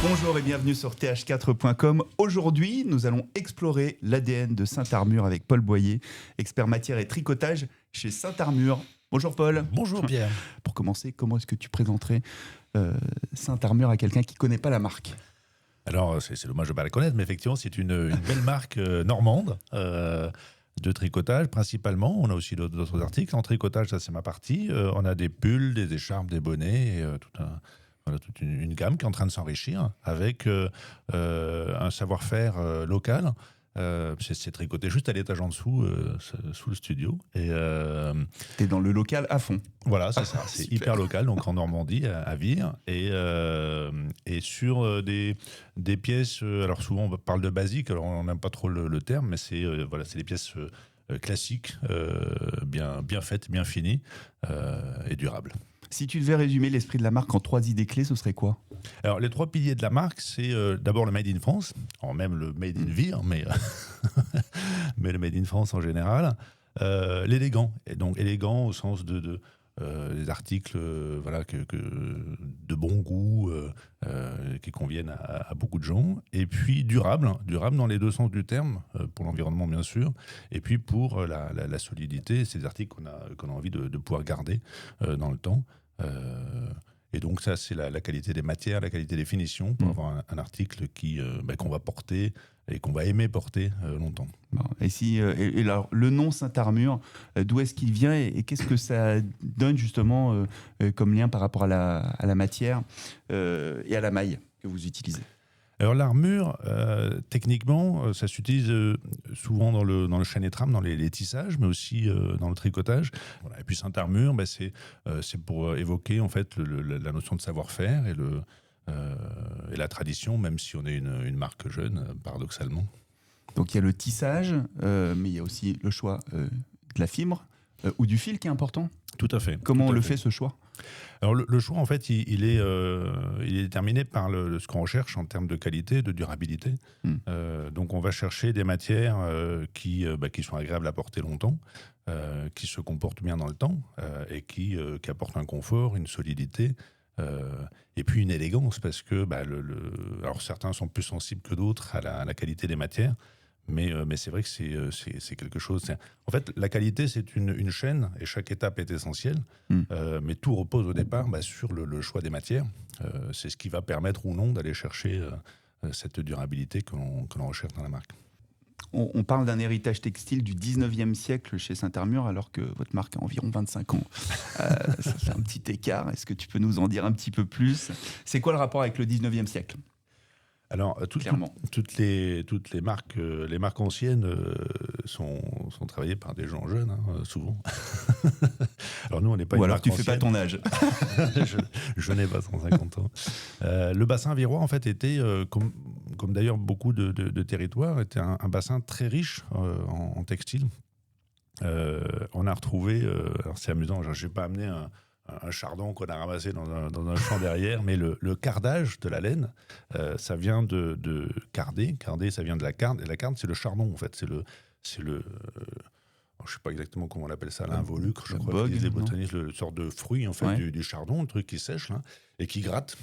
Bonjour et bienvenue sur th4.com. Aujourd'hui, nous allons explorer l'ADN de Saint-Armure avec Paul Boyer, expert matière et tricotage chez Saint-Armure. Bonjour Paul. Bonjour Pierre. Pour commencer, comment est-ce que tu présenterais Saint-Armure à quelqu'un qui ne connaît pas la marque ? Alors, c'est dommage de ne pas la connaître, mais effectivement, c'est une belle marque normande de tricotage principalement. On a aussi d'autres articles. En tricotage, ça c'est ma partie. On a des pulls, des écharpes, des bonnets, et toute une gamme qui est en train de s'enrichir avec un savoir-faire local. C'est tricoté juste à l'étage en dessous, sous le studio. Et t'es dans le local à fond. Voilà, c'est ça. C'est hyper local, donc en Normandie, à Vire. Et sur des pièces, alors souvent on parle de basiques, alors on n'aime pas trop le terme, mais c'est des pièces classiques, bien faites, bien finies et durables. Si tu devais résumer l'esprit de la marque en 3 idées clés, ce serait quoi ? Alors, les 3 piliers de la marque, c'est d'abord le Made in France, même le Made in Vire, mais le Made in France en général. L'élégant, et donc élégant au sens des articles de bon goût, qui conviennent à beaucoup de gens. Et puis durable dans les 2 sens du terme, pour l'environnement bien sûr, et puis pour la solidité, c'est des articles qu'on a envie de pouvoir garder dans le temps. Et donc ça, c'est la qualité des matières, la qualité des finitions, pour avoir un article qu'on va porter et qu'on va aimer porter longtemps. Bon, et alors, le nom Saint-Armure, d'où est-ce qu'il vient et qu'est-ce que ça donne justement comme lien par rapport à la matière et à la maille que vous utilisez ? Alors l'armure, techniquement, ça s'utilise souvent dans le chêne et trame, dans les tissages, mais aussi dans le tricotage. Voilà. Et puis Saint-Armure, c'est pour évoquer en fait la notion de savoir-faire et la tradition, même si on est une marque jeune, paradoxalement. Donc il y a le tissage, mais il y a aussi le choix de la fibre ou du fil qui est important. Tout à fait. Comment on le fait ce choix ? Alors le choix, en fait, il est déterminé par ce qu'on recherche en termes de qualité, de durabilité. Donc on va chercher des matières qui sont agréables à porter longtemps, qui se comportent bien dans le temps et qui apportent un confort, une solidité. Et puis une élégance, parce que alors certains sont plus sensibles que d'autres à la qualité des matières. Mais c'est vrai que c'est quelque chose. En fait, la qualité, c'est une chaîne et chaque étape est essentielle. Mais tout repose au départ sur le choix des matières. C'est ce qui va permettre ou non d'aller chercher cette durabilité que l'on recherche dans la marque. On parle d'un héritage textile du 19e siècle chez Saint-Armure, alors que votre marque a environ 25 ans. Ça fait un petit écart. Est-ce que tu peux nous en dire un petit peu plus ? C'est quoi le rapport avec le 19e siècle ? Alors, toutes les marques anciennes sont travaillées par des gens jeunes, souvent. Alors nous, on n'est pas une marque alors tu ancienne. fais pas ton âge. je n'ai pas 150 ans. Le bassin virois, en fait, était, comme d'ailleurs beaucoup de territoires, était un bassin très riche en textile. On a retrouvé, alors c'est amusant, je n'ai pas amené un chardon qu'on a ramassé dans un champ derrière, mais le cardage de la laine, ça vient de carder. Carder, ça vient de la carde, et la carde, c'est le chardon, en fait. C'est le je ne sais pas exactement comment on appelle ça, l'involucre, je crois qu'ils disent les botanistes, une sorte de fruit, en fait, du chardon, le truc qui sèche, là, et qui gratte.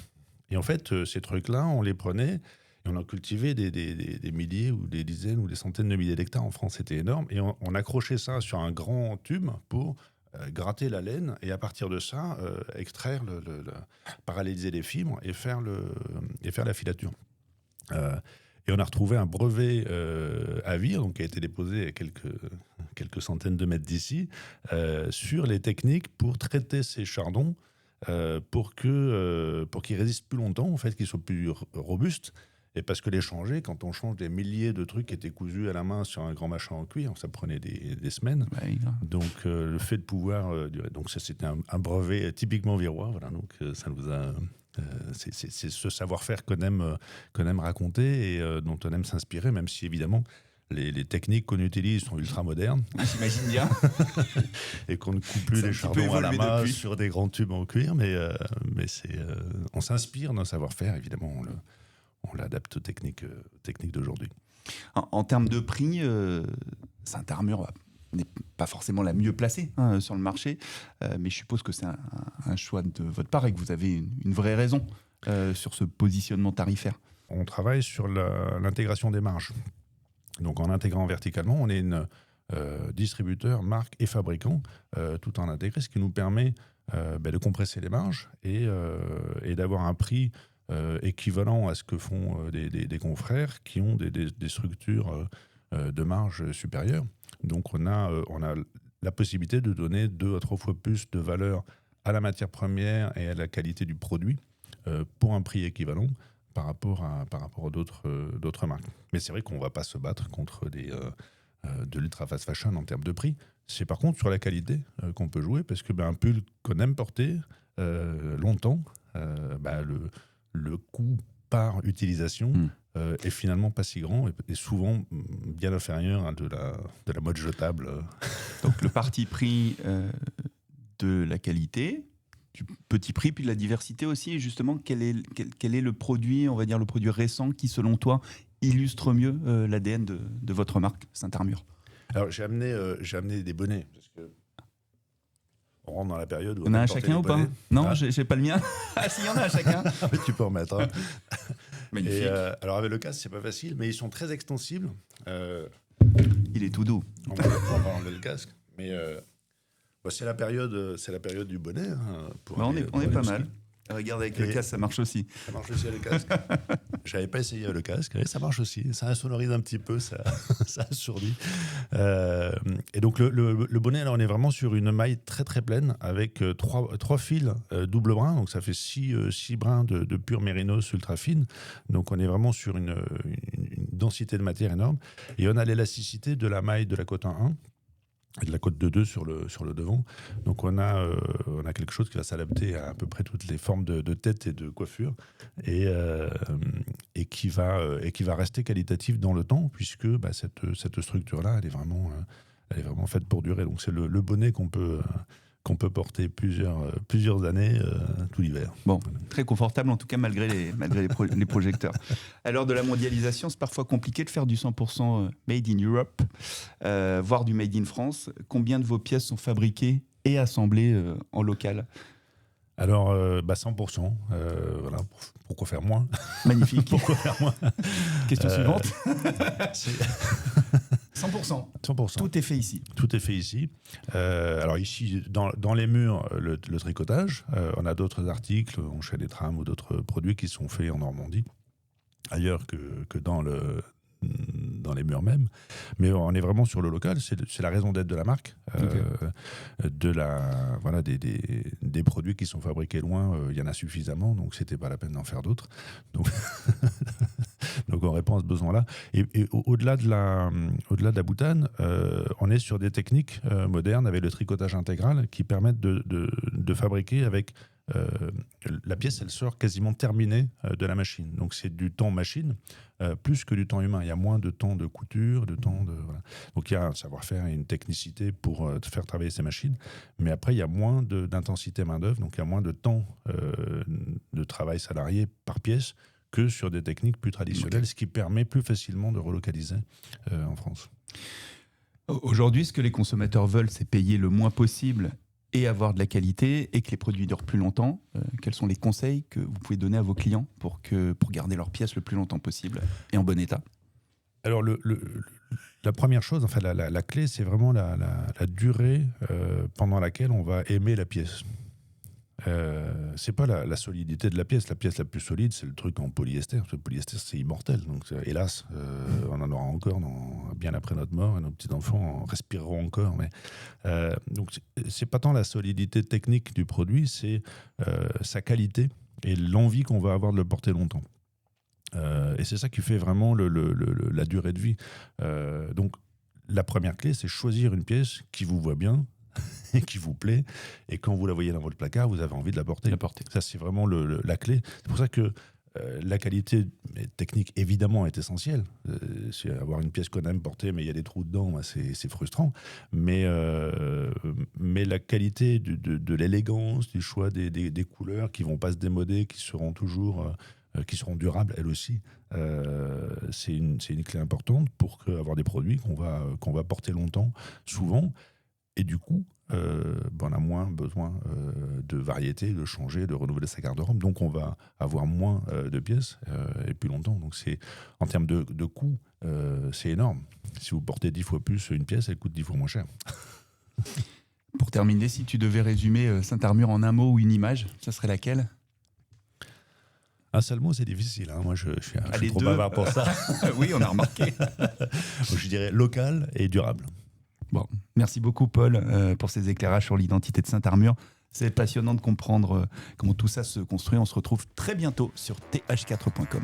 Et en fait, ces trucs-là, on les prenait, et on a cultivé des milliers, ou des dizaines, ou des centaines de milliers d'hectares en France, c'était énorme, et on accrochait ça sur un grand tube pour gratter la laine et à partir de ça extraire paralléliser les fibres et faire la filature. Et on a retrouvé un brevet à Vire, donc qui a été déposé à quelques centaines de mètres d'ici, sur les techniques pour traiter ces chardons pour qu'ils résistent plus longtemps, en fait, qu'ils soient plus robustes. Et parce que les changer, quand on change des milliers de trucs qui étaient cousus à la main sur un grand machin en cuir, ça prenait des semaines. Ouais, donc le fait de pouvoir durer. Donc ça, c'était un brevet typiquement virois. Voilà, donc ça nous a. C'est ce savoir-faire qu'on aime raconter et dont on aime s'inspirer, même si évidemment les techniques qu'on utilise sont ultra modernes. J'imagine bien. Et qu'on ne coupe plus les chardons à la main sur des grands tubes en cuir, mais on s'inspire d'un savoir-faire, évidemment. On l'adapte aux techniques d'aujourd'hui. En termes de prix, Saint-Armure n'est pas forcément la mieux placée sur le marché, mais je suppose que c'est un choix de votre part et que vous avez une vraie raison sur ce positionnement tarifaire? On travaille sur l'intégration des marges. Donc en intégrant verticalement, on est distributeur, marque et fabricant, tout en intégré, ce qui nous permet de compresser les marges et d'avoir un prix équivalent à ce que font des confrères qui ont des structures de marge supérieures. Donc on a la possibilité de donner 2 à 3 fois plus de valeur à la matière première et à la qualité du produit pour un prix équivalent par rapport à d'autres marques. Mais c'est vrai qu'on ne va pas se battre contre de l'ultra fast fashion en termes de prix. C'est par contre sur la qualité qu'on peut jouer, parce que un pull qu'on aime porter longtemps, le coût par utilisation est finalement pas si grand et souvent bien inférieur à de la mode jetable. Donc le parti pris de la qualité, du petit prix, puis de la diversité aussi. Et justement, quel est le produit, on va dire le produit récent qui, selon toi, illustre mieux l'ADN de votre marque Saint-Armure? Alors j'ai amené des bonnets, parce que on rentre dans la période où on a un chacun ou pas? Non, ah. j'ai pas le mien. Ah si, il y en a un chacun. Tu peux en mettre. Hein. Magnifique. Et, alors avec le casque, c'est pas facile, mais ils sont très extensibles. Il est tout doux. On va enlever le casque, mais c'est la période du bonnet. Hein, on est pas mal. Regarde, avec le casque, ça marche aussi. Ça marche aussi avec le casque. J'avais pas essayé le casque, et ça marche aussi. Ça insonorise un petit peu, ça assourdit. Et donc le bonnet, alors on est vraiment sur une maille très très pleine avec trois fils double brin, donc ça fait 6 brins de pure mérinos ultra fine. Donc on est vraiment sur une densité de matière énorme. Et on a l'élasticité de la maille de la côte 1.1. Et de la côte 2.2 sur le devant. Donc on a quelque chose qui va s'adapter à peu près toutes les formes de tête et de coiffure et qui va rester qualitatif dans le temps, puisque cette structure-là, elle est vraiment faite pour durer. Donc c'est le bonnet qu'on peut porter plusieurs années tout l'hiver. Bon, très confortable en tout cas malgré les projecteurs. À l'heure de la mondialisation, c'est parfois compliqué de faire du 100% made in Europe, voire du made in France. Combien de vos pièces sont fabriquées et assemblées en local? Alors, 100%. Voilà, pourquoi faire moins? Magnifique. Pourquoi faire moins? Question suivante. 100%. 100%. Tout est fait ici. Tout est fait ici. Alors ici, dans les murs, le tricotage. On a d'autres articles, on fait des trames ou d'autres produits qui sont faits en Normandie, ailleurs que dans les murs même. Mais on est vraiment sur le local. C'est la raison d'être de la marque. Des produits qui sont fabriqués loin, il y en a suffisamment, donc c'était pas la peine d'en faire d'autres. Donc on répond à ce besoin-là. Et au-delà de la boutane, on est sur des techniques modernes avec le tricotage intégral qui permettent de fabriquer avec la pièce, elle sort quasiment terminée de la machine. Donc c'est du temps machine plus que du temps humain. Il y a moins de temps de couture, voilà. Donc il y a un savoir-faire et une technicité pour faire travailler ces machines. Mais après, il y a moins d'intensité main-d'œuvre, donc il y a moins de temps de travail salarié par pièce que sur des techniques plus traditionnelles, ce qui permet plus facilement de relocaliser en France. Aujourd'hui, ce que les consommateurs veulent, c'est payer le moins possible et avoir de la qualité et que les produits durent plus longtemps. Quels sont les conseils que vous pouvez donner à vos clients pour garder leurs pièces le plus longtemps possible et en bon état? Alors, la première chose, enfin la clé, c'est vraiment la durée pendant laquelle on va aimer la pièce. C'est pas la solidité de la pièce. La pièce la plus solide, c'est le truc en polyester. Le polyester, c'est immortel. Donc, hélas, on en aura encore bien après notre mort, et nos petits-enfants en respireront encore. Mais, donc, c'est pas tant la solidité technique du produit, c'est sa qualité et l'envie qu'on va avoir de le porter longtemps. Et c'est ça qui fait vraiment la durée de vie. Donc, la première clé, c'est choisir une pièce qui vous voit bien, et qui vous plaît, et quand vous la voyez dans votre placard, vous avez envie de la porter. Ça, c'est vraiment la clé. C'est pour ça que la qualité technique, évidemment, est essentielle. C'est avoir une pièce qu'on aime porter, mais il y a des trous dedans, c'est frustrant. Mais la qualité de l'élégance, du choix des couleurs qui ne vont pas se démoder, qui seront toujours... qui seront durables, elles aussi. C'est une clé importante pour avoir des produits qu'on va porter longtemps, souvent. Et du coup, on a moins besoin de variété, de changer, de renouveler sa garde-robe. Donc, on va avoir moins de pièces et plus longtemps. Donc, en termes de coût, c'est énorme. Si vous portez 10 fois plus une pièce, elle coûte 10 fois moins cher. Pour terminer, si tu devais résumer Saint-Armur en un mot ou une image, ça serait laquelle ? Un seul mot, c'est difficile. Hein. Moi, je suis trop deux. bavard pour ça. Oui, on a remarqué. Je dirais local et durable. Bon, merci beaucoup, Paul, pour ces éclairages sur l'identité de Saint-Armur. C'est passionnant de comprendre comment tout ça se construit. On se retrouve très bientôt sur th4.com.